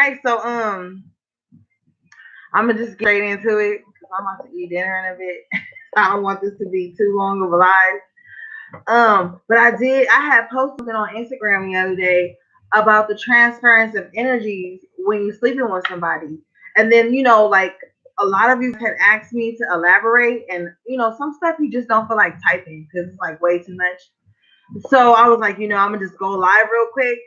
Okay, so I'm gonna just get straight into it because I'm about to eat dinner in a bit. I don't want this to be too long of a live. But I had posted something on Instagram the other day about the transference of energies when you're sleeping with somebody. And then, like a lot of you had asked me to elaborate, and some stuff you just don't feel like typing because it's like way too much. So I was like, I'm gonna just go live real quick,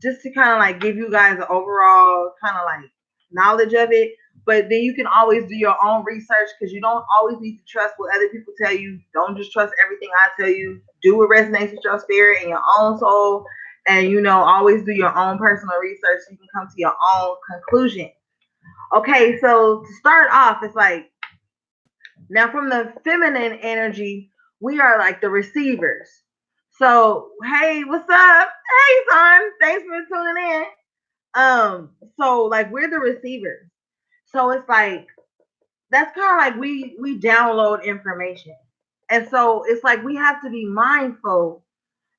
just to kind of like give you guys an overall kind of like knowledge of it. But then you can always do your own research because you don't always need to trust what other people tell you. Don't just trust everything I tell you. Do what resonates with your spirit and your own soul, and always do your own personal research so you can come to your own conclusion. Okay, so to start off, it's like now, from the feminine energy, we are like the receivers. So, hey, what's up? Hey, son, thanks for tuning in. So like we're the receivers. So it's like that's kind of like we download information, and so it's like we have to be mindful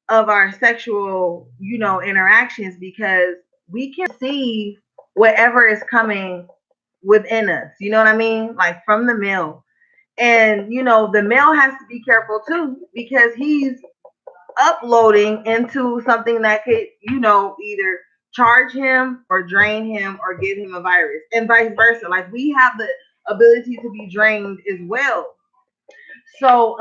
of our sexual, interactions because we can receive whatever is coming within us. You know what I mean? Like from the male. And the male has to be careful too because he's uploading into something that could, either charge him or drain him or give him a virus, and vice versa. Like we have the ability to be drained as well. So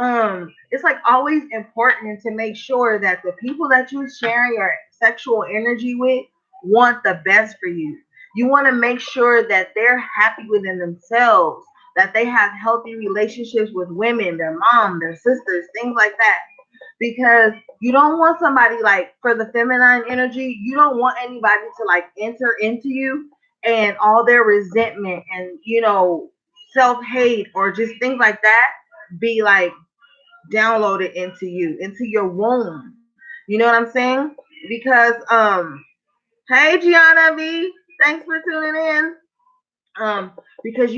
it's like always important to make sure that the people that you're sharing your sexual energy with want the best for you. You want to make sure that they're happy within themselves, that they have healthy relationships with women, their mom, their sisters, things like that. Because you don't want somebody like for the feminine energy, you don't want anybody to like enter into you and all their resentment and self hate or just things like that be like downloaded into you, into your womb. You know what I'm saying? Because hey Gianna B, thanks for tuning in. Because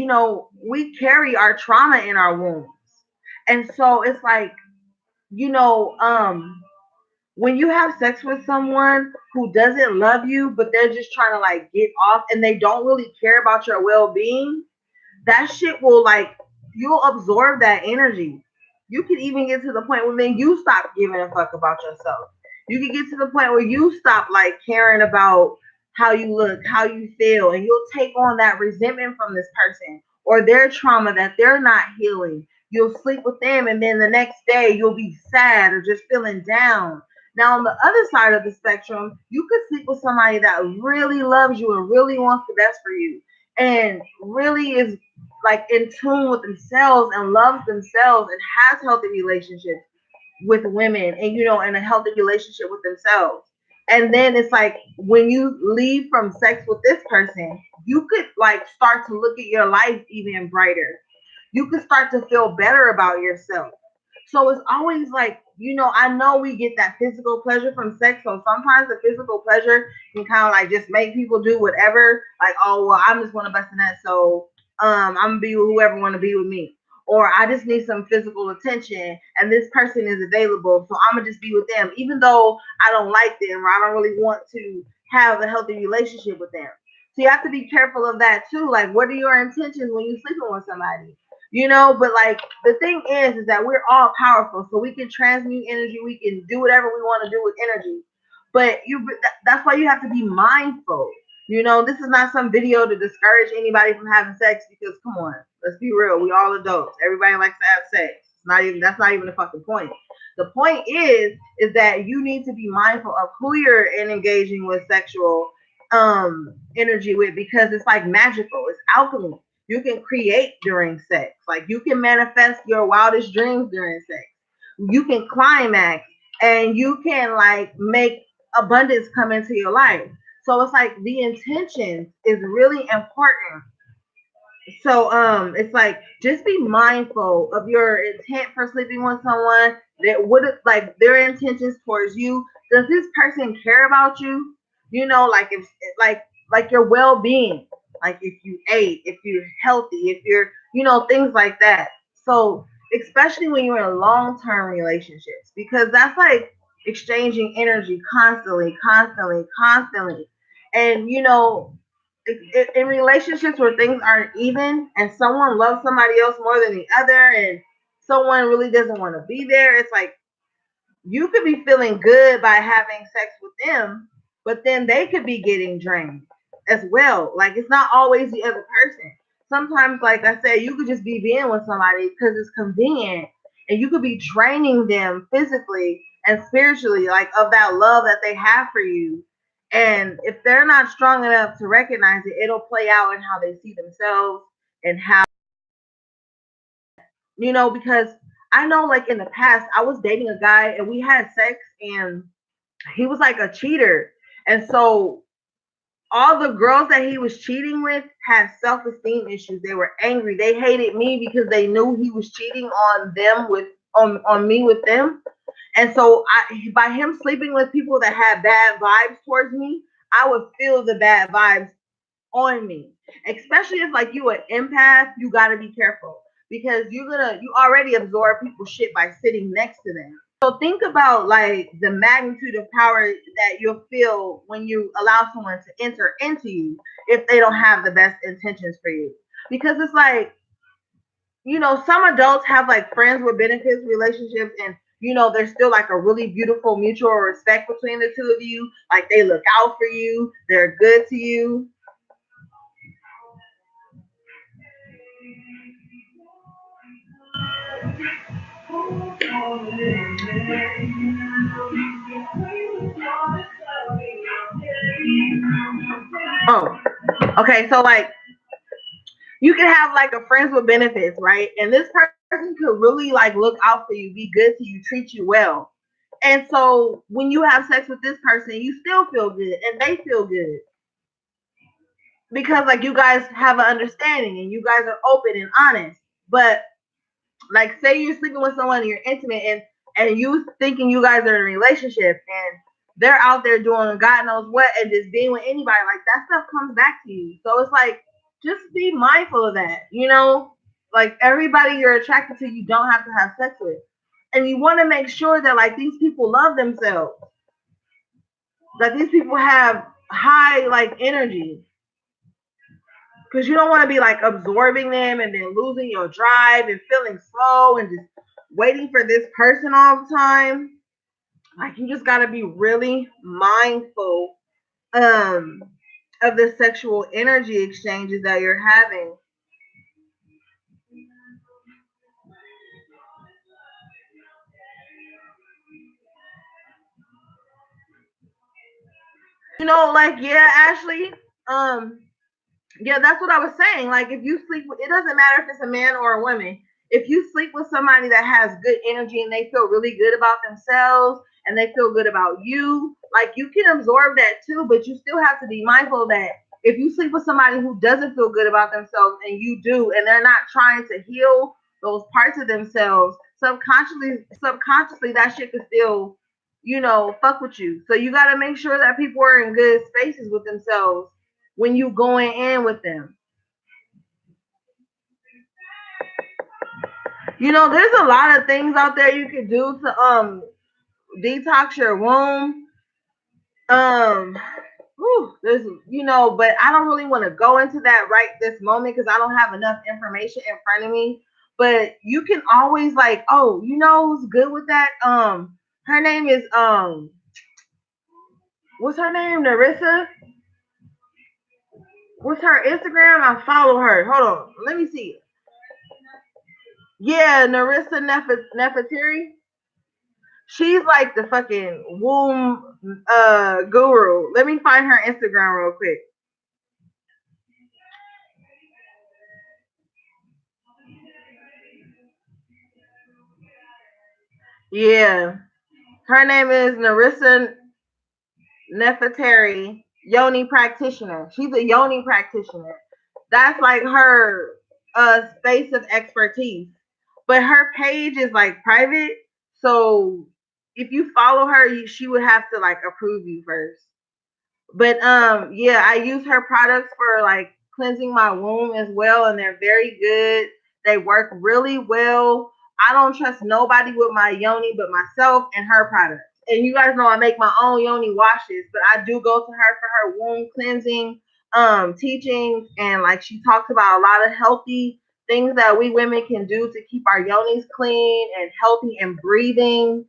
we carry our trauma in our wombs. And so it's like, you know, um when you have sex with someone who doesn't love you, but they're just trying to like get off and they don't really care about your well being, that shit will like you'll absorb that energy. You can even get to the point where then you stop giving a fuck about yourself. You can get to the point where you stop like caring about how you look, how you feel, and you'll take on that resentment from this person or their trauma that they're not healing. You'll sleep with them, and then the next day you'll be sad or just feeling down. Now, on the other side of the spectrum, you could sleep with somebody that really loves you and really wants the best for you and really is like in tune with themselves and loves themselves and has healthy relationships with women and and a healthy relationship with themselves. And then it's like when you leave from sex with this person, you could like start to look at your life even brighter. You could start to feel better about yourself. So it's always like, I know we get that physical pleasure from sex. So sometimes the physical pleasure can kind of like just make people do whatever. Like, oh well, I'm just want to bust a nut, so I'm gonna be with whoever want to be with me. Or I just need some physical attention, and this person is available, so I'm gonna just be with them, even though I don't like them or I don't really want to have a healthy relationship with them. So you have to be careful of that too. Like, what are your intentions when you're sleeping with somebody? But like the thing is that we're all powerful, so we can transmute energy, we can do whatever we want to do with energy. But that's why you have to be mindful. This is not some video to discourage anybody from having sex because come on, let's be real, we all adults, everybody likes to have sex. It's not even That's not even the fucking point. The point is that you need to be mindful of who you're engaging with sexual energy with, because it's like magical, it's alchemy. You can create during sex. Like you can manifest your wildest dreams during sex. You can climax and you can like make abundance come into your life. So it's like the intention is really important. So it's like just be mindful of your intent for sleeping with someone, that would like their intentions towards you. Does this person care about you? Like if like your well being, like if you ate, if you're healthy, if you're things like that. So especially when you're in long term relationships, because that's like exchanging energy constantly, constantly, constantly. And in relationships where things aren't even and someone loves somebody else more than the other and someone really doesn't want to be there, it's like you could be feeling good by having sex with them, but then they could be getting drained as well. Like it's not always the other person. Sometimes, like I said, you could just be being with somebody because it's convenient, and you could be draining them physically and spiritually, like of that love that they have for you. And if they're not strong enough to recognize it, it'll play out in how they see themselves and how because I know like in the past I was dating a guy and we had sex and he was like a cheater. And so all the girls that he was cheating with had self-esteem issues. They were angry. They hated me because they knew he was cheating on them with on me with them. And so by him sleeping with people that had bad vibes towards me, I would feel the bad vibes on me. Especially if like you an empath, you gotta be careful because you already absorb people's shit by sitting next to them. So think about like the magnitude of power that you'll feel when you allow someone to enter into you if they don't have the best intentions for you. Because it's like, some adults have like friends with benefits relationships and there's still like a really beautiful mutual respect between the two of you. Like they look out for you, they're good to you. Oh, okay. So like you can have like a friends with benefits, right? And this person could really like look out for you, be good to you, treat you well. And so when you have sex with this person, you still feel good and they feel good because like you guys have an understanding and you guys are open and honest. But like say you're sleeping with someone and you're intimate and you thinking you guys are in a relationship and they're out there doing God knows what and just being with anybody, like that stuff comes back to you. So it's like just be mindful of that, like everybody you're attracted to you don't have to have sex with. And you want to make sure that like these people love themselves, that these people have high like energy, because you don't want to be like absorbing them and then losing your drive and feeling slow and just waiting for this person all the time. Like you just got to be really mindful um of the sexual energy exchanges that you're having. Like yeah, Ashley, um yeah, that's what I was saying. Like if you sleep with, it doesn't matter if it's a man or a woman. If you sleep with somebody that has good energy and they feel really good about themselves and they feel good about you, like you can absorb that too, but you still have to be mindful that if you sleep with somebody who doesn't feel good about themselves and you do, and they're not trying to heal those parts of themselves, subconsciously that shit could still, fuck with you. So you got to make sure that people are in good spaces with themselves when you going in with them. There's a lot of things out there you can do to detox your womb. Um there's but I don't really want to go into that right this moment because I don't have enough information in front of me. But you can always like, oh, who's good with that? Her name is what's her name? Narissa? What's her Instagram? I follow her. Hold on. Let me see. Yeah, Narissa Nefertari. She's like the fucking womb guru. Let me find her Instagram real quick. Yeah. Her name is Narissa Nefertari, Yoni practitioner. She's a Yoni practitioner. That's like her space of expertise. But her page is like private. So if you follow her, she would have to like approve you first. But yeah, I use her products for like cleansing my womb as well, and they're very good. They work really well. I don't trust nobody with my yoni but myself and her products. and you guys know I make my own yoni washes, but I do go to her for her womb cleansing teachings, and like she talks about a lot of healthy things that we women can do to keep our yonis clean and healthy and breathing.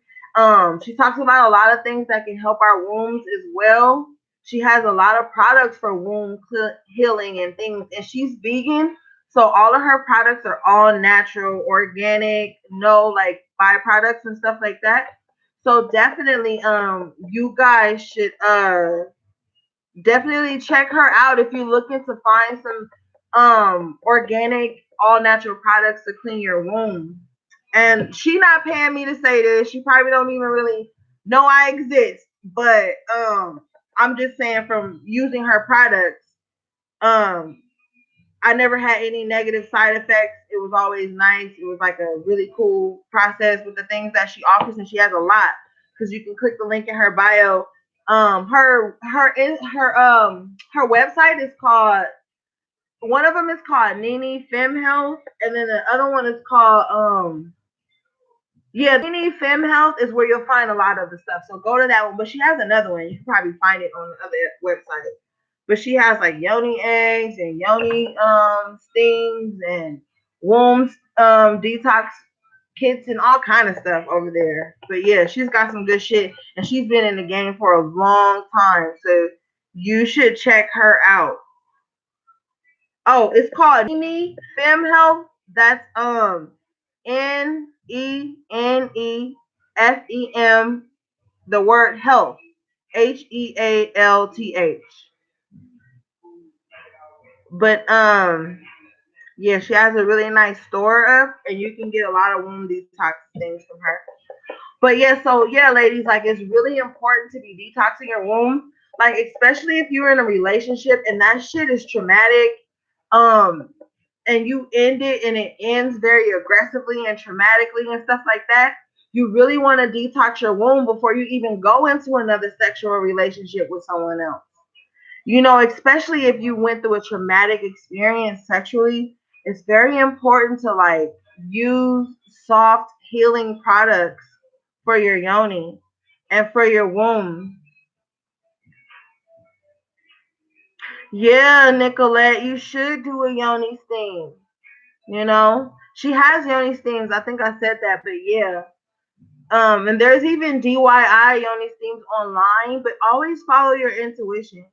She talks about a lot of things that can help our wombs as well. She has a lot of products for womb healing and things, and she's vegan, so all of her products are all natural, organic, no like byproducts and stuff like that. So definitely, you guys should definitely check her out if you're looking to find some organic, all natural products to clean your womb. And she not paying me to say this. She probably don't even really know I exist. But I'm just saying from using her products, um I never had any negative side effects. It was always nice. It was like a really cool process with the things that she offers, and she has a lot. Because you can click the link in her bio. Her website is called, one of them is called Nini Fem Health, and then the other one is called Nini Fem Health is where you'll find a lot of the stuff. So go to that one. But she has another one. You can probably find it on the other website. But she has like yoni eggs and yoni stings and womb detox kits and all kind of stuff over there. But yeah, she's got some good shit, and she's been in the game for a long time. So you should check her out. Oh, it's called Nene Fem Health. That's NENEFEM, the word health, HEALTH. But yeah, she has a really nice store up, and you can get a lot of womb detox things from her. But yeah, so yeah, ladies, like it's really important to be detoxing your womb, like especially if you're in a relationship and that shit is traumatic, um, and you end it and it ends very aggressively and traumatically and stuff like that. You really want to detox your womb before you even go into another sexual relationship with someone else. You know, especially if you went through a traumatic experience sexually, it's very important to like use soft healing products for your yoni and for your womb. Yeah, Nicolette, you should do a yoni steam. You know, she has yoni steams. I think I said that, but yeah. And there's even DIY yoni steams online, but always follow your intuition.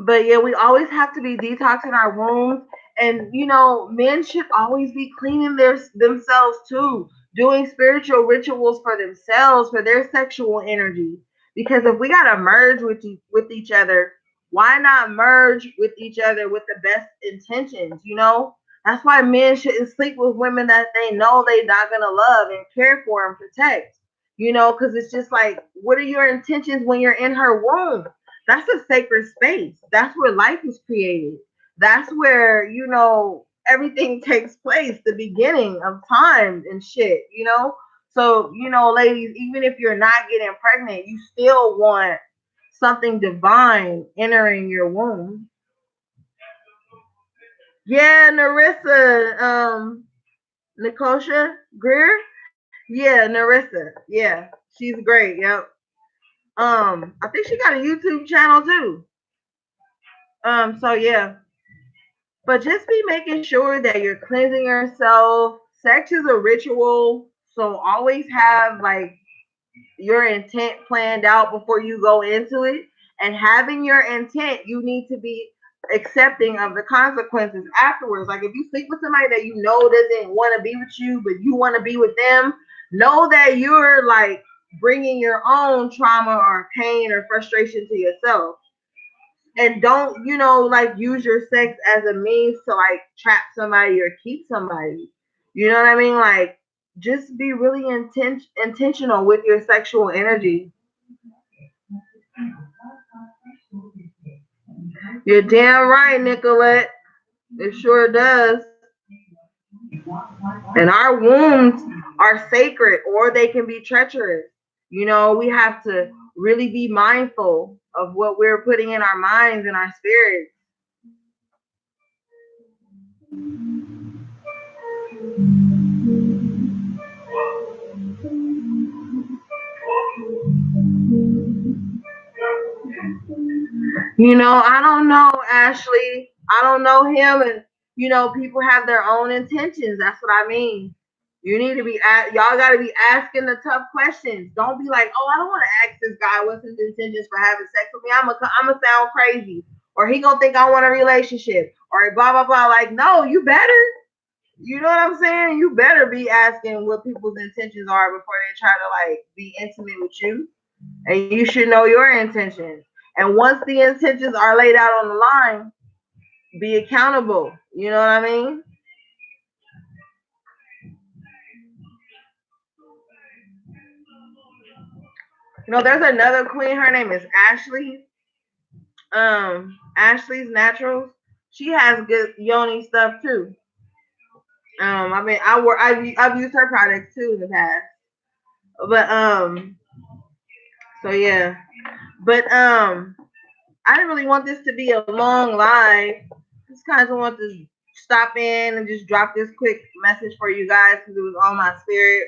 But yeah, we always have to be detoxing our wombs. And you know, men should always be cleaning themselves too, doing spiritual rituals for themselves, for their sexual energy. Because if we gotta merge with each other, why not merge with each other with the best intentions? You know, that's why men shouldn't sleep with women that they know they're not gonna love and care for and protect. You know, because it's just like, what are your intentions when you're in her womb? That's a sacred space. That's where life is created. That's where, you know, everything takes place, the beginning of time and shit, you know? So, you know, ladies, even if you're not getting pregnant, you still want something divine entering your womb. Yeah, Narissa, Nikosha Greer. Yeah, Narissa. Yeah, she's great. Yep. I think she got a YouTube channel too. So yeah, but just be making sure that you're cleansing yourself. Sex is a ritual, so always have like your intent planned out before you go into it. And having your intent, you need to be accepting of the consequences afterwards. Like if you sleep with somebody that you know doesn't want to be with you, but you want to be with them, know that you're like bringing your own trauma or pain or frustration to yourself. And don't, you know, like use your sex as a means to like trap somebody or keep somebody. You know what I mean? Like just be really intentional with your sexual energy. You're damn right, Nicolette. It sure does. And our wounds are sacred or they can be treacherous. You know, we have to really be mindful of what we're putting in our minds and our spirits. I don't know, Ashley. I don't know him, and people have their own intentions. That's what I mean. You need to be y'all got to be asking the tough questions. Don't be like, oh, I don't want to ask this guy what's his intentions for having sex with me. I'm gonna sound crazy, or he gonna think I want a relationship, or blah blah blah. Like, no, you better. You know what I'm saying? You better be asking what people's intentions are before they try to like be intimate with you. And you should know your intentions. And once the intentions are laid out on the line, be accountable. You know what I mean? There's another queen. Her name is Ashley. Ashley's Naturals. She has good yoni stuff too. I mean, I've used her products too in the past. But so yeah. But I didn't really want this to be a long live. Just kind of want to stop in and just drop this quick message for you guys because it was on my spirit.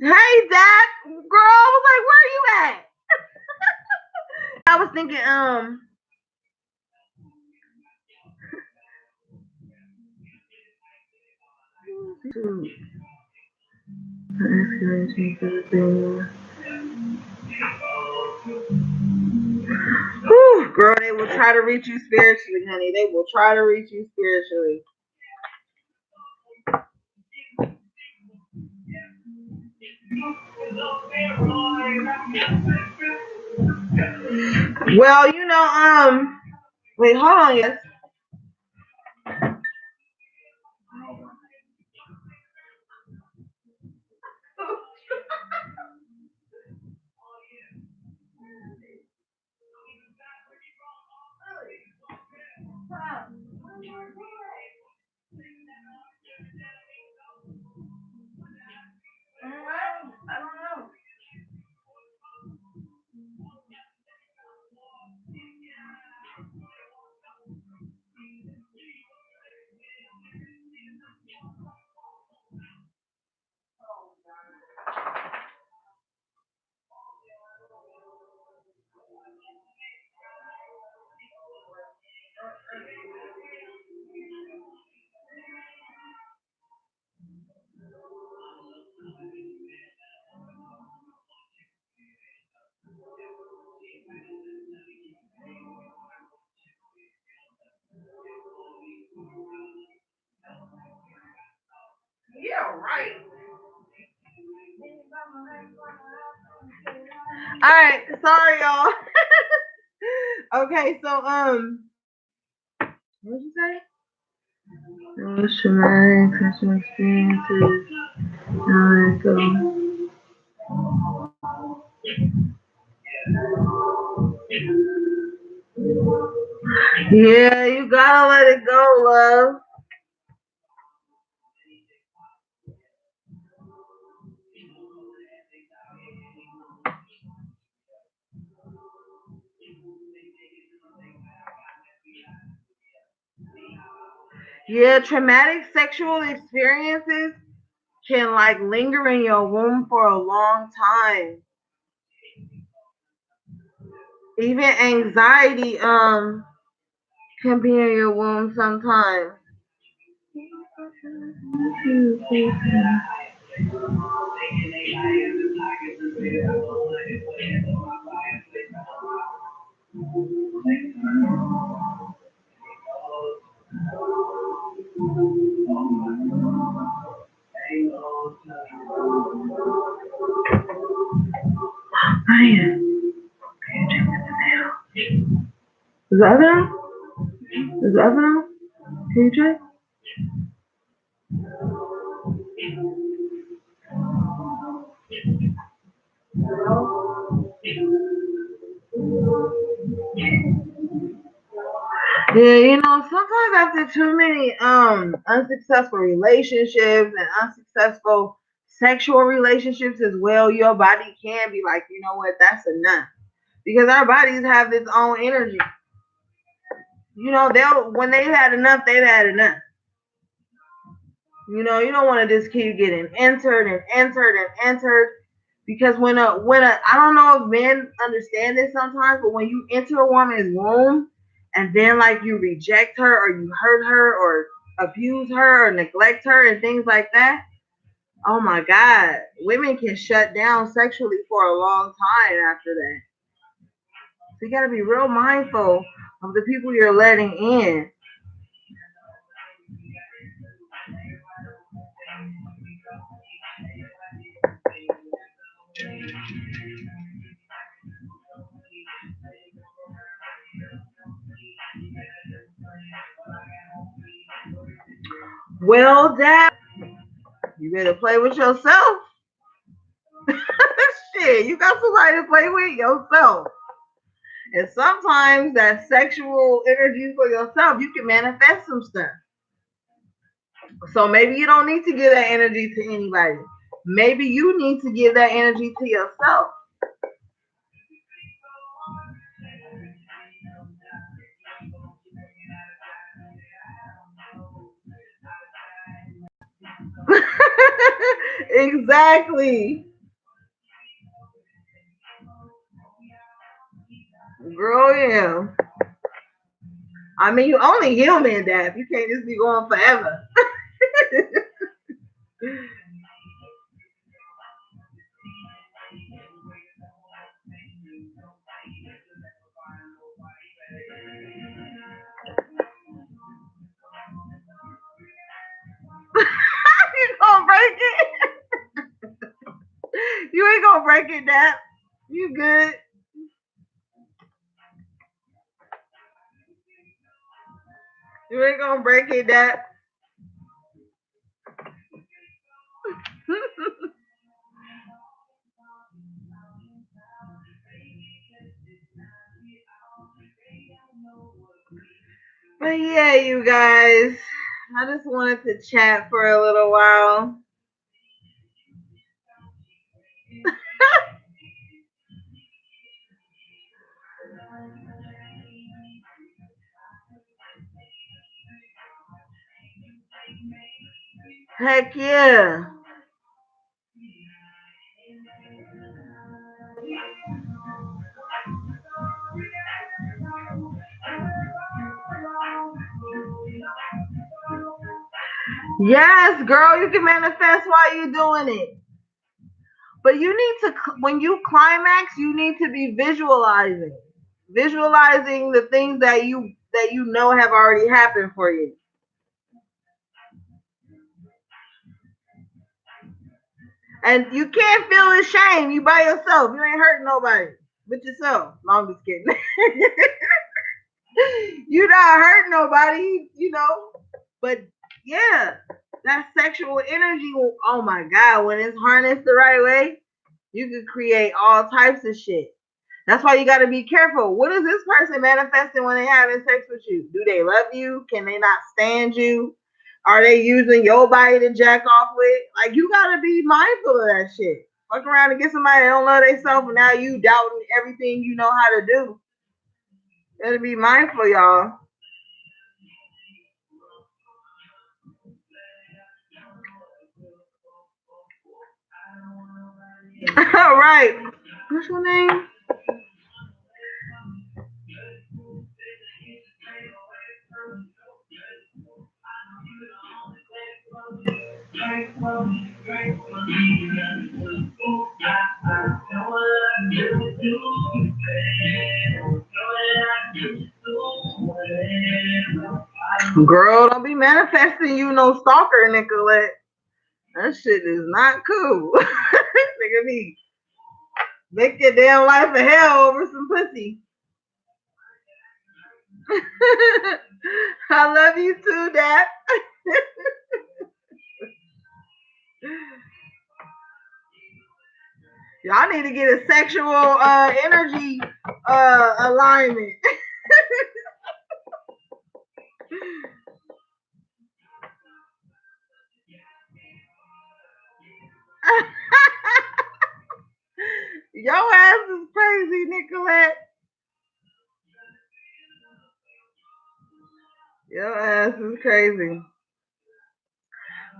Hey, Zach, girl, I was like, where are you at? I was thinking, Whew, girl, they will try to reach you spiritually, honey. They will try to reach you spiritually. Well, wait, hold on, yes. I don't know. Yeah, right. All right, sorry, y'all. Okay, so what did you say? Traumatic sexual experiences. Yeah, you gotta let it go, love. Yeah, traumatic sexual experiences can like linger in your womb for a long time. Even anxiety can be in your womb sometimes. Is that oven? Is that oven? Can you check? Yeah, sometimes after too many unsuccessful relationships and unsuccessful sexual relationships as well, your body can be like, you know what, that's enough. Because our bodies have its own energy. They'll when they've had enough, they've had enough. You don't want to just keep getting entered and entered and entered. Because when I don't know if men understand this sometimes, but when you enter a woman's womb and then like you reject her or you hurt her or abuse her or neglect her and things like that, oh my God, women can shut down sexually for a long time after that. So you got to be real mindful of the people you're letting in. Well, Dad, you better play with yourself. Shit, you got somebody to play with yourself. And sometimes that sexual energy for yourself, you can manifest some stuff. So maybe you don't need to give that energy to anybody. Maybe you need to give that energy to yourself. Exactly. Girl, yeah. I mean, you only human, Dad. You can't just be going forever. You gonna break it? You ain't gonna break it, Dad. You good? You ain't gonna break it, Dad. But yeah, you guys, I just wanted to chat for a little while. Heck yeah. Yes, girl, you can manifest while you're doing it. But you need to, when you climax, you need to be visualizing the things that you know have already happened for you. And you can't feel ashamed. You by yourself. You ain't hurting nobody but yourself. No, I'm just kidding. You not hurting nobody, you know. But yeah, that sexual energy. Oh my God, when it's harnessed the right way, you can create all types of shit. That's why you got to be careful. What is this person manifesting when they having sex with you? Do they love you? Can they not stand you? Are they using your body to jack off with? Like you got to be mindful of that shit. Fuck around and get somebody that don't love themselves, and now you doubting everything you know how to do. Gotta be mindful, y'all. All right. What's your name? Girl, don't be manifesting you no stalker, Nicolette. That shit is not cool. Nigga me. Make your damn life a hell over some pussy. I love you too, Dad. Y'all need to get a sexual energy alignment. Your ass is crazy, Nicolette. Your ass is crazy.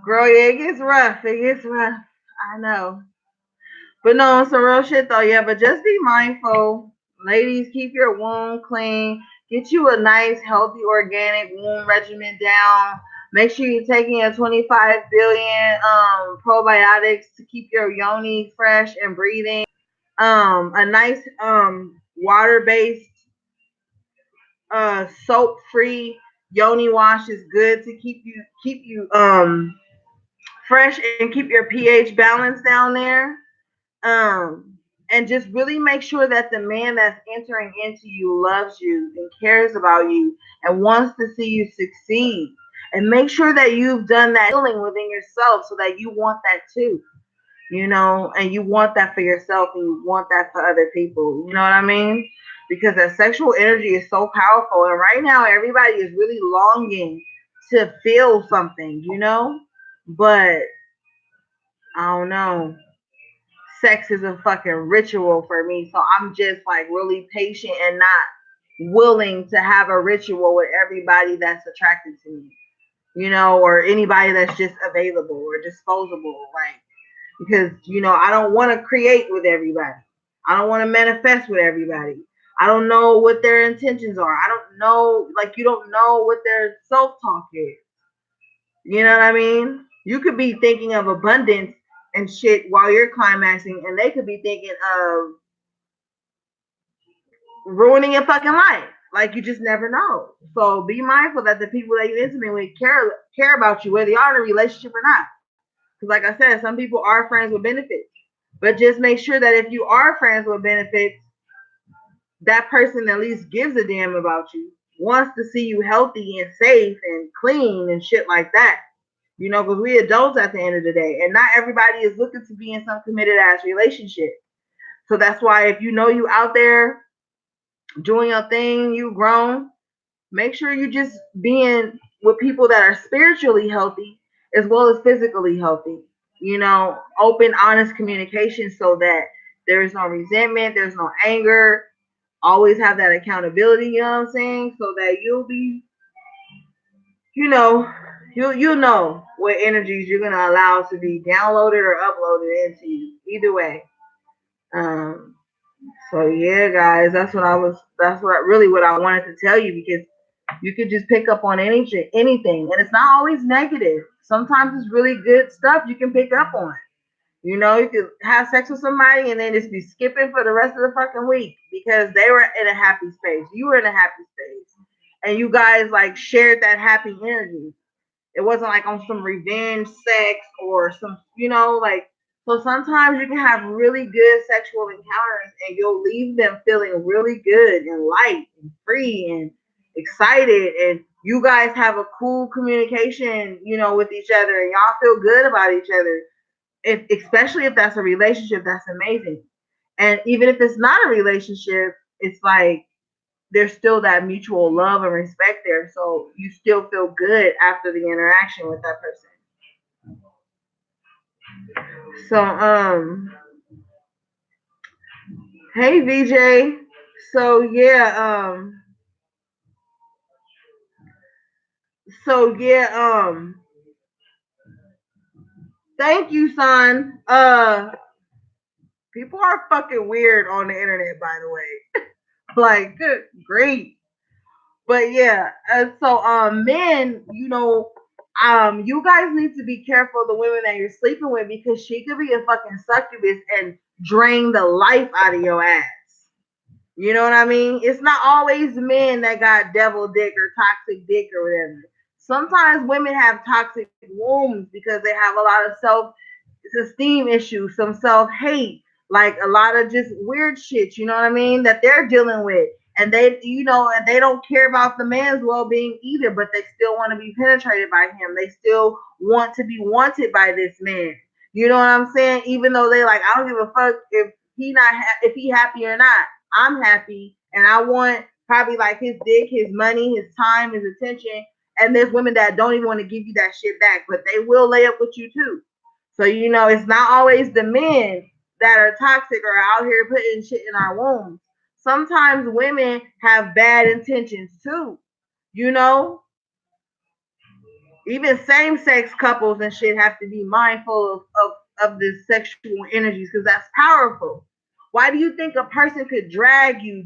Girl, yeah, it gets rough. It gets rough. I know. But no, some real shit though. Yeah, but just be mindful. Ladies, keep your womb clean. Get you a nice, healthy, organic womb regimen down. Make sure you're taking a 25 billion probiotics to keep your yoni fresh and breathing. A nice water-based soap-free yoni wash is good to keep you fresh and keep your pH balance down there. Um, and just really make sure that the man that's entering into you loves you and cares about you and wants to see you succeed. And make sure that you've done that healing within yourself so that you want that too, and you want that for yourself and you want that for other people. You know what I mean? Because that sexual energy is so powerful. And right now, everybody is really longing to feel something. But I don't know, sex is a fucking ritual for me. So I'm just like really patient and not willing to have a ritual with everybody that's attracted to me, or anybody that's just available or disposable. Like, because, I don't want to create with everybody. I don't want to manifest with everybody. I don't know what their intentions are. I don't know, like, you don't know what their self talk is. You know what I mean? You could be thinking of abundance and shit while you're climaxing, and they could be thinking of ruining your fucking life. Like, you just never know. So be mindful that the people that you're intimate with care about you, whether you are in a relationship or not. Because, like I said, some people are friends with benefits. But just make sure that if you are friends with benefits, that person at least gives a damn about you, wants to see you healthy and safe and clean and shit like that. Because we adults at the end of the day, and not everybody is looking to be in some committed ass relationship. So that's why if you know you out there doing your thing, you grown, make sure you just being with people that are spiritually healthy as well as physically healthy. Open, honest communication so that there is no resentment, there's no anger. Always have that accountability, you know what I'm saying? So that you'll be, you know, you'll know what energies you're gonna allow to be downloaded or uploaded into you. Either way. Um, so yeah, guys, that's what I wanted to tell you, because you could just pick up on anything, and it's not always negative. Sometimes it's really good stuff you can pick up on. You could have sex with somebody and then just be skipping for the rest of the fucking week because they were in a happy space. You were in a happy space. And you guys like shared that happy energy. It wasn't like on some revenge sex or like, so sometimes you can have really good sexual encounters and you'll leave them feeling really good and light and free and excited, and you guys have a cool communication, with each other, and y'all feel good about each other. Especially if that's a relationship, that's amazing. And even if it's not a relationship, it's like there's still that mutual love and respect there. So you still feel good after the interaction with that person. So hey VJ. So yeah, so yeah, thank you, son. People are fucking weird on the internet, by the way. Like, good grief. But yeah, so men, you guys need to be careful of the women that you're sleeping with, because she could be a fucking succubus and drain the life out of your ass. You know what I mean? It's not always men that got devil dick or toxic dick or whatever. Sometimes women have toxic wombs because they have a lot of self-esteem issues, some self-hate, like a lot of just weird shit, you know what I mean, that they're dealing with. And they don't care about the man's well-being either, but they still want to be penetrated by him. They still want to be wanted by this man. You know what I'm saying? Even though they like, I don't give a fuck if he happy or not. I'm happy, and I want probably like his dick, his money, his time, his attention. And there's women that don't even want to give you that shit back, but they will lay up with you too. So it's not always the men that are toxic or out here putting shit in our wombs. Sometimes women have bad intentions too. You know, even same sex couples and shit have to be mindful of of this sexual energies because that's powerful. Why do you think a person could drag you,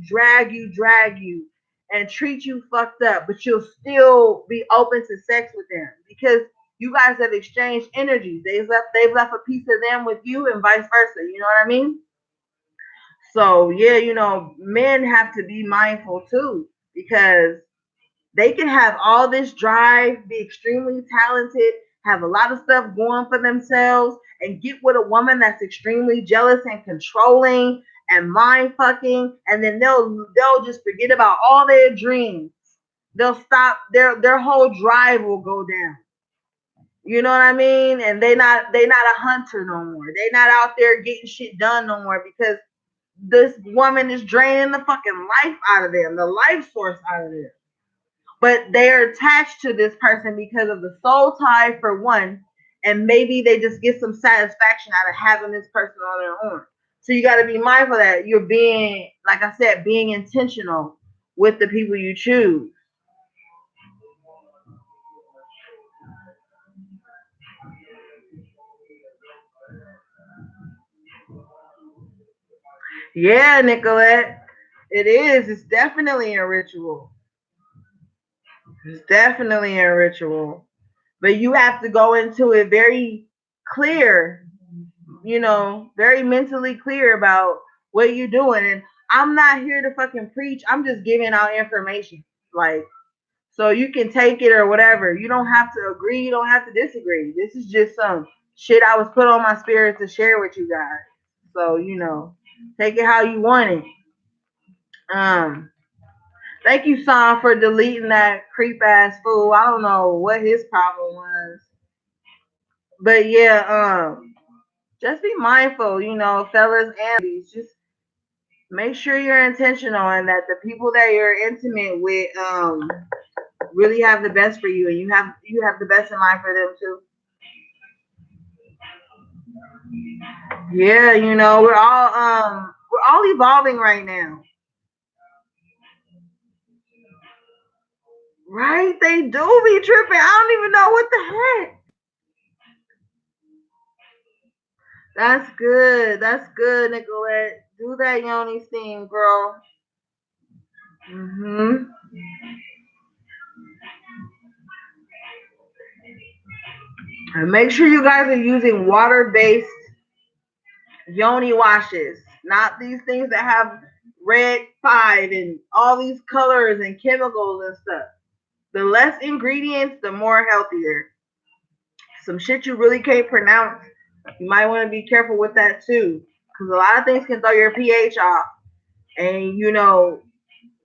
and treat you fucked up, but you'll still be open to sex with them? Because you guys have exchanged energies. They've left a piece of them with you and vice versa. You know what I mean? So yeah, men have to be mindful too because they can have all this drive, be extremely talented, have a lot of stuff going for themselves, and get with a woman that's extremely jealous and controlling and mind fucking, and then they'll just forget about all their dreams. They'll stop their whole drive will go down. You know what I mean? And they not a hunter no more. They not out there getting shit done no more because this woman is draining the fucking life out of them, the life source out of them. But they are attached to this person because of the soul tie for one, and maybe they just get some satisfaction out of having this person on their own. So you got to be mindful that you're being, like I said, being intentional with the people you choose. Yeah, Nicolette, it is. It's definitely a ritual. It's definitely a ritual. But you have to go into it very clear, very mentally clear about what you're doing. And I'm not here to fucking preach. I'm just giving out information. Like, so you can take it or whatever. You don't have to agree. You don't have to disagree. This is just some shit I was put on my spirit to share with you guys. So, take it how you want it. Um, Thank you, Son, for deleting that creep ass fool. I don't know what his problem was. But yeah, just be mindful, fellas and ladies. Just make sure you're intentional and that the people that you're intimate with really have the best for you and you have the best in mind for them too. Yeah, we're all evolving right now. Right? They do be tripping. I don't even know what the heck. That's good. That's good, Nicolette. Do that yoni steam, girl. hmm And make sure you guys are using water-based yoni washes, not these things that have red 5 and all these colors and chemicals and stuff. The less ingredients, the more healthier. Some shit you really can't pronounce, you might want to be careful with that too, because a lot of things can throw your pH off. And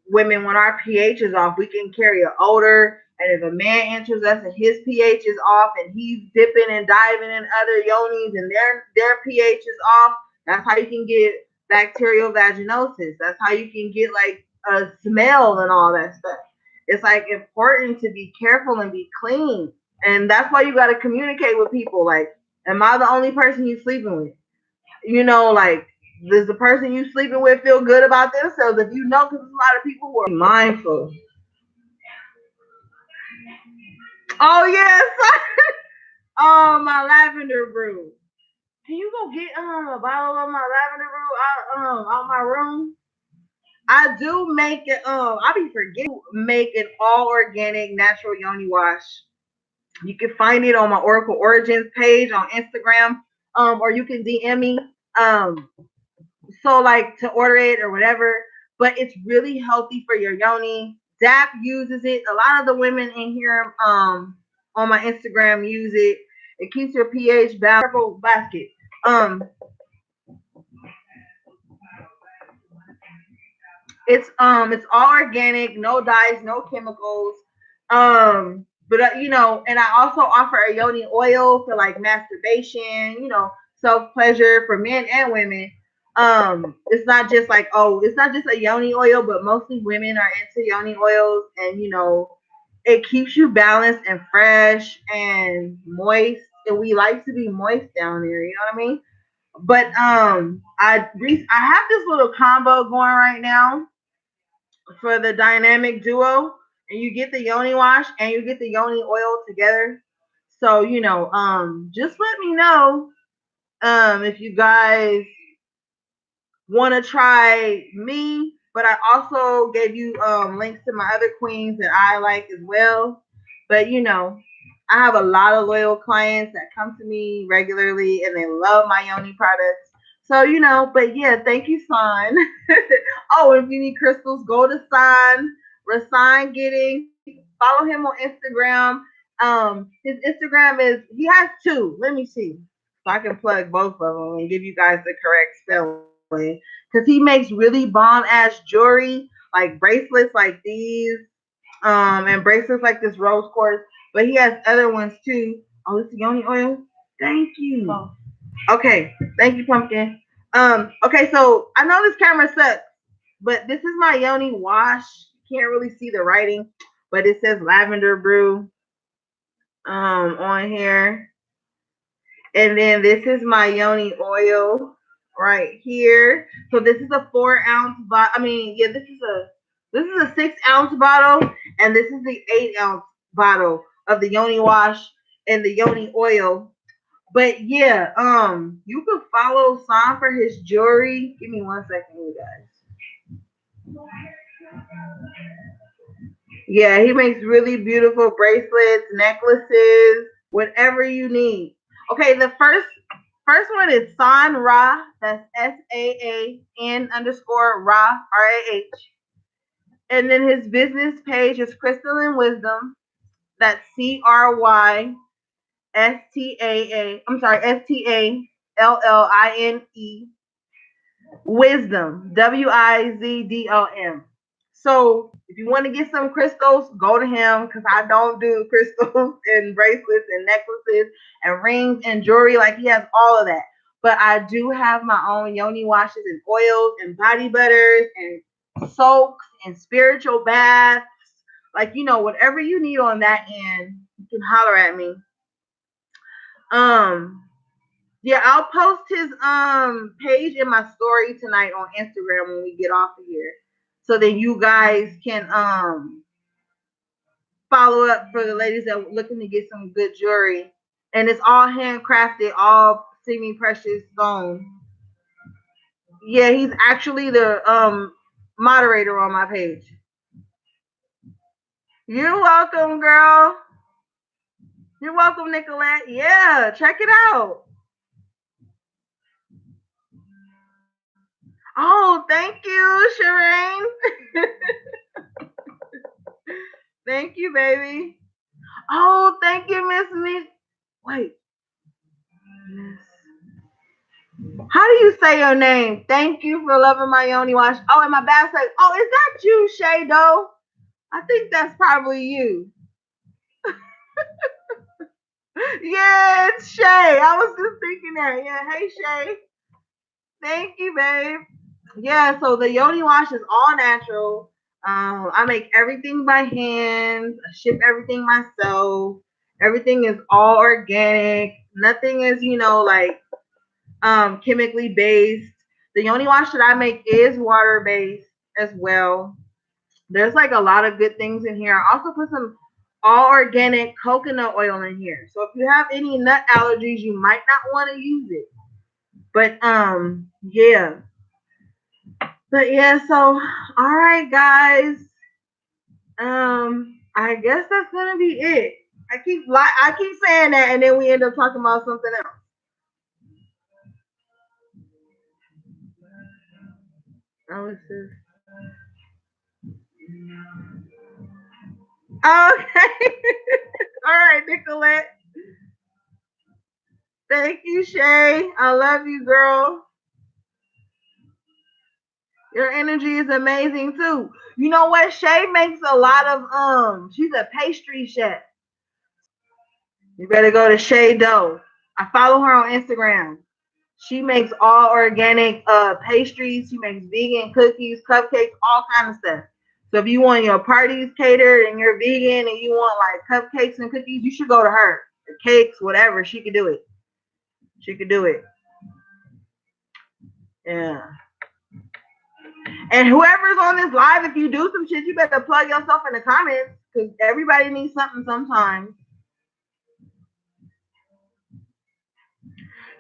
women, when our pH is off, we can carry an odor. And if a man enters us and his pH is off and he's dipping and diving in other yonis and their pH is off, that's how you can get bacterial vaginosis. That's how you can get like a smell and all that stuff. It's like important to be careful and be clean. And that's why you got to communicate with people. Like, am I the only person you sleeping with? Like, does the person you sleeping with feel good about themselves? If you know, because there's a lot of people who are mindful. Oh yes, my lavender brew. Can you go get a bottle of my lavender brew out my room? I do make it. I be forgetting to make an all organic natural yoni wash. You can find it on my Oracle Origins page on Instagram, or you can DM me. Um, so like to order it or whatever. But it's really healthy for your yoni. DAP uses it. A lot of the women in here on my Instagram use it. It keeps your pH balanced. Purple basket. Um, it's all organic, no dyes, no chemicals. But and I also offer a yoni oil for like masturbation, self pleasure for men and women. It's not just like, it's not just a yoni oil, but mostly women are into yoni oils, and it keeps you balanced and fresh and moist. And we like to be moist down there, you know what I mean? But I have this little combo going right now for the dynamic duo, and you get the yoni wash and you get the yoni oil together. So just let me know If you guys want to try me, but I also gave you links to my other queens that I like as well. But you know, I have a lot of loyal clients that come to me regularly and they love my Yoni products. So, you know, but yeah, thank you, Son. Oh, if you need crystals, go to Son, Rasan Getting. Follow him on Instagram. His Instagram is, he has two. Let me see. So I can plug both of them and give you guys the correct spelling. Because he makes really bomb ass jewelry, like bracelets like these, and bracelets like this rose quartz. But he has other ones too. Oh, it's Yoni oil. Thank you. Oh. Okay, thank you, Pumpkin. Okay, so I know this camera sucks, but this is my Yoni wash. Can't really see the writing, but it says lavender brew on here. And then this is my Yoni oil right here. So this is a 4-ounce bottle. I mean, yeah, this is a 6-ounce bottle, and this is the 8-ounce bottle of the Yoni wash and the Yoni oil. But yeah, you can follow Sam for his jewelry. Give me 1 second, you guys. Yeah, he makes really beautiful bracelets, necklaces, whatever you need. Okay, the first one is San Ra. That's SAAN underscore Ra, RAH. And then his business page is Crystalline Wisdom. That's CRYSTAA. I'm sorry, STALLINE Wisdom. WIZDOM. So if you want to get some crystals, go to him because I don't do crystals and bracelets and necklaces and rings and jewelry. Like he has all of that. But I do have my own Yoni washes and oils and body butters and soaks and spiritual baths. Like, you know, whatever you need on that end, you can holler at me. Yeah, I'll post his page in my story tonight on Instagram when we get off of here. So that you guys can follow up for the ladies that are looking to get some good jewelry. And it's all handcrafted, all semi precious stone. Yeah, he's actually the moderator on my page. You're welcome, girl. You're welcome, Nicolette. Yeah, check it out. Oh, thank you, Shireen. Thank you, baby. Oh, thank you, Miss Me. Wait, Miss. How do you say your name? Thank you for loving my Yoni wash. Oh, and my back says, oh, is that you, Shay Doe? I think that's probably you. Yeah, it's Shay. I was just thinking that. Yeah, hey Shay. Thank you, babe. Yeah, so the Yoni wash is all natural. I make everything by hand. I ship everything myself. Everything is all organic. Nothing is, you know, like chemically based. The Yoni wash that I make is water based as well. There's like a lot of good things in here. I also put some all organic coconut oil in here. So if you have any nut allergies, you might not want to use it. But yeah. But yeah, so all right guys. I guess that's gonna be it. I keep saying that and then we end up talking about something else. Oh, it's just okay. All right, Nicolette. Thank you, Shay. I love you, girl. Your energy is amazing too. You know what? Shay makes a lot of she's a pastry chef. You better go to Shay Doe. I follow her on Instagram. She makes all organic pastries. She makes vegan cookies, cupcakes, all kind of stuff. So if you want your parties catered and you're vegan and you want like cupcakes and cookies, you should go to her. Or cakes, whatever. She could do it. She could do it. Yeah. And whoever's on this live, if you do some shit, you better plug yourself in the comments because everybody needs something sometimes.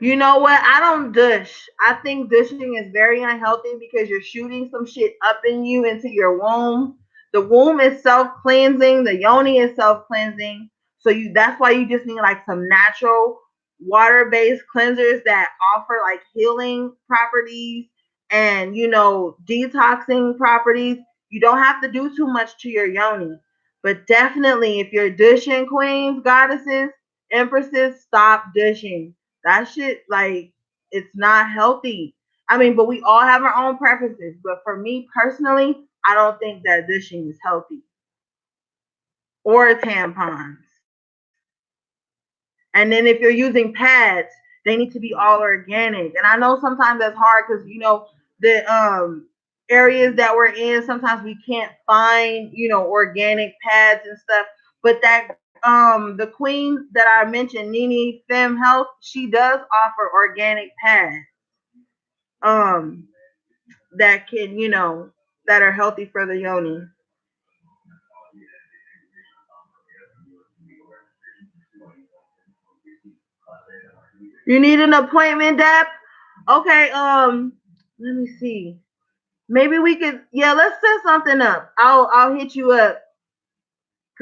You know what? I don't douche. I think douching is very unhealthy because you're shooting some shit up in you into your womb. The womb is self cleansing. The yoni is self cleansing. So that's why you just need like some natural water based cleansers that offer like healing properties and detoxing properties. You don't have to do too much to your yoni. But definitely if you're douching queens, goddesses, empresses, stop douching that shit, like, it's not healthy. I mean, but we all have our own preferences. But for me personally, I don't think that dishing is healthy. Or tampons. And then if you're using pads, they need to be all organic. And I know sometimes that's hard because the areas that we're in, sometimes we can't find organic pads and stuff. But that the queen that I mentioned, Nene Femme Health, she does offer organic pads um that can that are healthy for the yoni. You need an appointment, Dap? Okay, let me see. Maybe we could, yeah, let's set something up. I'll hit you up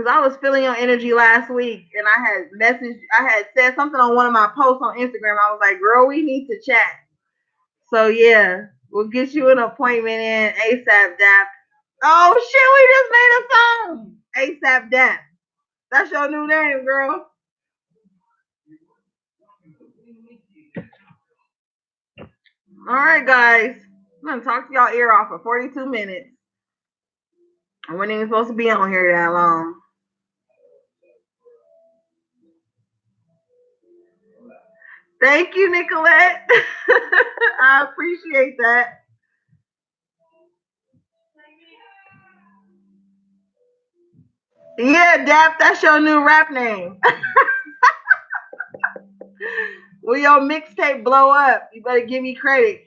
because I was feeling your energy last week and I had said something on one of my posts on Instagram. I was like, girl, we need to chat. So yeah, we'll get you an appointment in ASAP Dap. Oh shit, we just made a song. ASAP Dap. That's your new name, girl. All right, guys. I'm gonna talk to y'all ear off for 42 minutes. I wasn't even supposed to be on here that long. Thank you, Nicolette. I appreciate that. Yeah, Dap, that's your new rap name. Will your mixtape blow up? You better give me credit.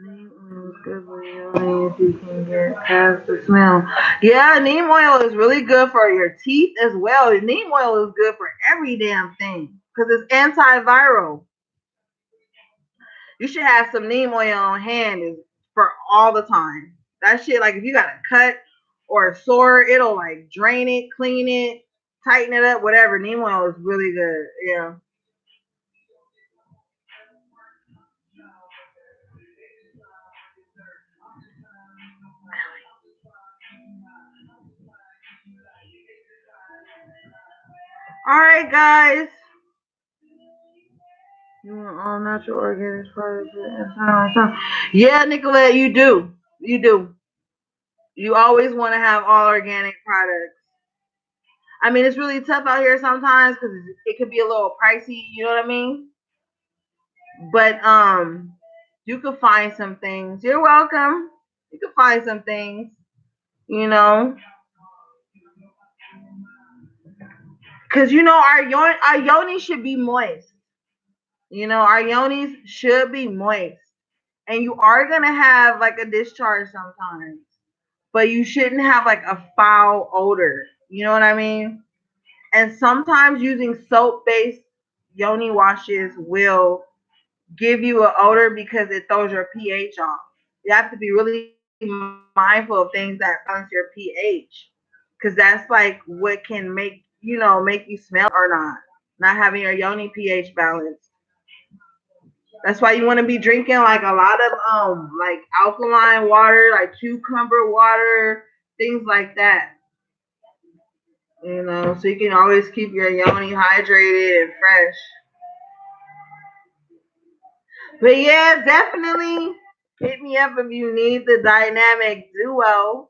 Neem oil is good for you if you can get past the smell. Yeah, neem oil is really good for your teeth as well. Neem oil is good for every damn thing because it's antiviral. You should have some neem oil on hand for all the time. That shit, like if you got a cut or a sore, it'll like drain it, clean it, tighten it up, whatever. Neem oil is really good. Yeah. All right, guys. You want all natural organic products? Yeah, Nicolette, you do. You do. You always want to have all organic products. I mean, it's really tough out here sometimes because it could be a little pricey. You know what I mean? But you could find some things. You're welcome. You could find some things. You know, because our yoni should be moist. Our yonis should be moist, and you are gonna have like a discharge sometimes, but you shouldn't have like a foul odor. You know what I mean? And sometimes using soap based yoni washes will give you an odor because it throws your pH off. You have to be really mindful of things that balance your pH because that's like what can make you smell or not having your yoni pH balanced. That's why you want to be drinking like a lot of like alkaline water, like cucumber water, things like that. So you can always keep your yoni hydrated and fresh. But yeah, definitely hit me up if you need the dynamic duo.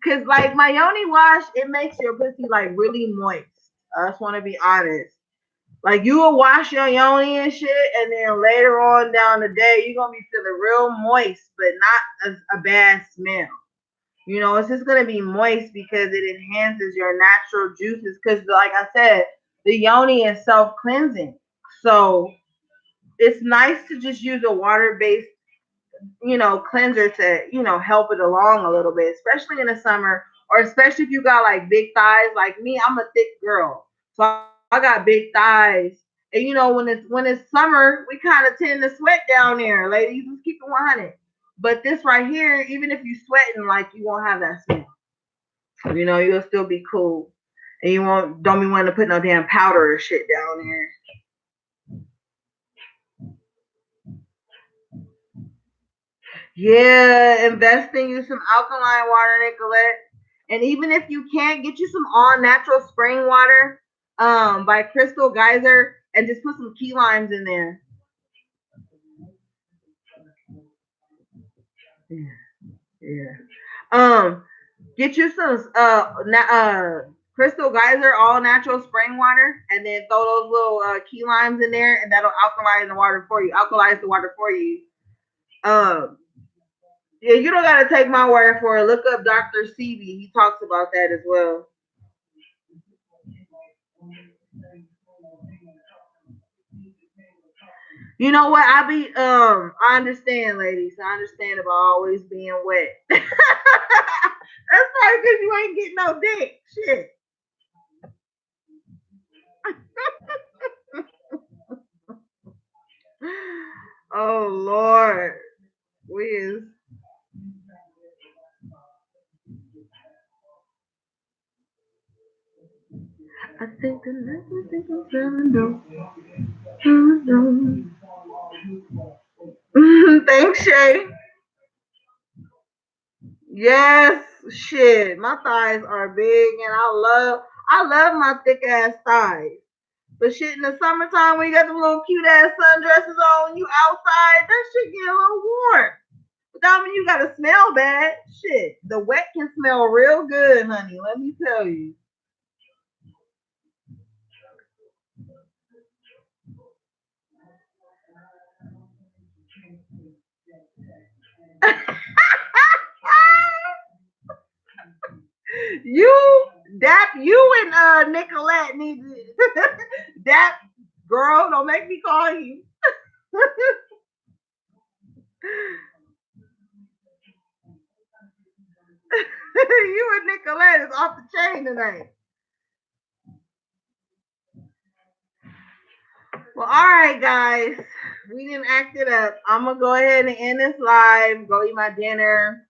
Cause like my yoni wash, it makes your pussy like really moist. I just want to be honest. Like you will wash your yoni and shit, and then later on down the day, you're gonna be feeling real moist, but not a bad smell. It's just gonna be moist because it enhances your natural juices. Cause like I said, the yoni is self cleansing, so it's nice to just use a water based cleanser to, help it along a little bit, especially in the summer, or especially if you got like big thighs. Like me, I'm a thick girl. So I got big thighs. And when it's summer, we kind of tend to sweat down there, ladies. Let's keep it 100. But this right here, even if you sweating, like you won't have that smell. You'll still be cool. And you won't don't be wanting to put no damn powder or shit down there. Yeah, invest in you some alkaline water, Nicolette. And even if you can't, get you some all natural spring water by Crystal Geyser, and just put some key limes in there. Yeah, yeah. Get you some Crystal Geyser all natural spring water, and then throw those little key limes in there, and that'll alkalize the water for you. Alkalize the water for you. Um, yeah, you don't gotta take my word for it. Look up Dr. Sebi. He talks about that as well. You know what? I understand, ladies. I understand about always being wet. That's probably because you ain't getting no dick. Shit. Oh Lord. Wiz. I think the next thing I'm selling Thanks, Shay. Yes, shit. My thighs are big, and I love my thick ass thighs. But shit, in the summertime, when you got the little cute ass sundresses on, you outside, that shit get a little warm. But that mean you gotta smell bad. Shit, the wet can smell real good, honey. Let me tell you. you, Dap, you and Nicolette need to. Dap, girl, don't make me call you. You and Nicolette is off the chain tonight. Well, all right, guys. We didn't act it up. I'm gonna go ahead and end this live. Go eat my dinner.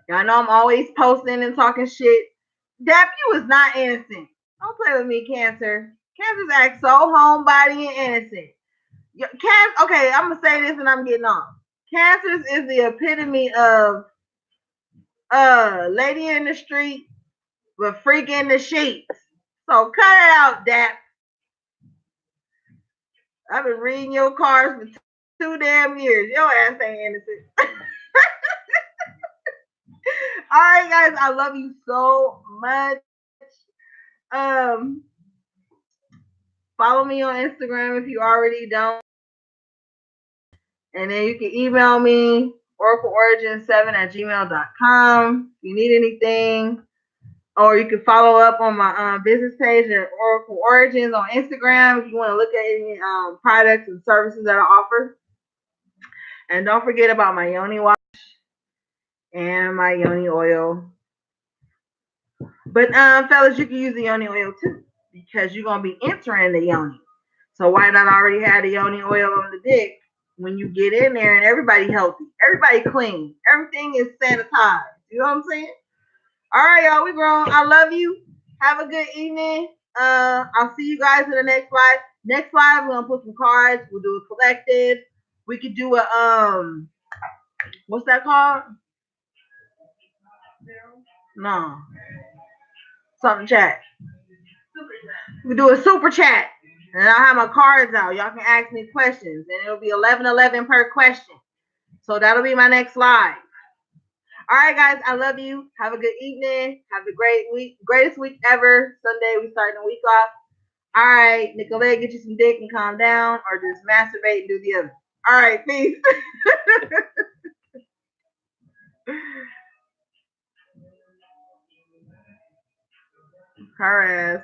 Y'all know I'm always posting and talking shit. Dap, you was not innocent. Don't play with me, Cancer. Cancer's act so homebody and innocent. Okay, I'm gonna say this and I'm getting off. Cancers is the epitome of lady in the street but freak in the sheets. So cut it out, Dap. I've been reading your cards for two damn years. Your ass ain't innocent. All right, guys, I love you so much. Um, Follow me on Instagram if you already don't, and then you can email me oracleorigin7@gmail.com if you need anything, or you can follow up on my business page at Oracle Origins on Instagram if you want to look at any products and services that I offer. And don't forget about my yoni wash and my yoni oil. But fellas, you can use the yoni oil too because you're gonna be entering the yoni. So why not already have the yoni oil on the dick when you get in there and everybody healthy, everybody clean, everything is sanitized. You know what I'm saying? All right, y'all, we grown. I love you. Have a good evening. I'll see you guys in the next live. Next live, we're gonna put some cards. We'll do a collective. We could do a what's that called? No, something chat. We do a super chat, and I'll have my cards out. Y'all can ask me questions, and it'll be 11 per question. So that'll be my next live. All right, guys, I love you. Have a good evening. Have a great week, greatest week ever. Sunday, we starting the week off. All right, Nicolette, get you some dick and calm down, or just masturbate and do the other. All right, peace. Her ass.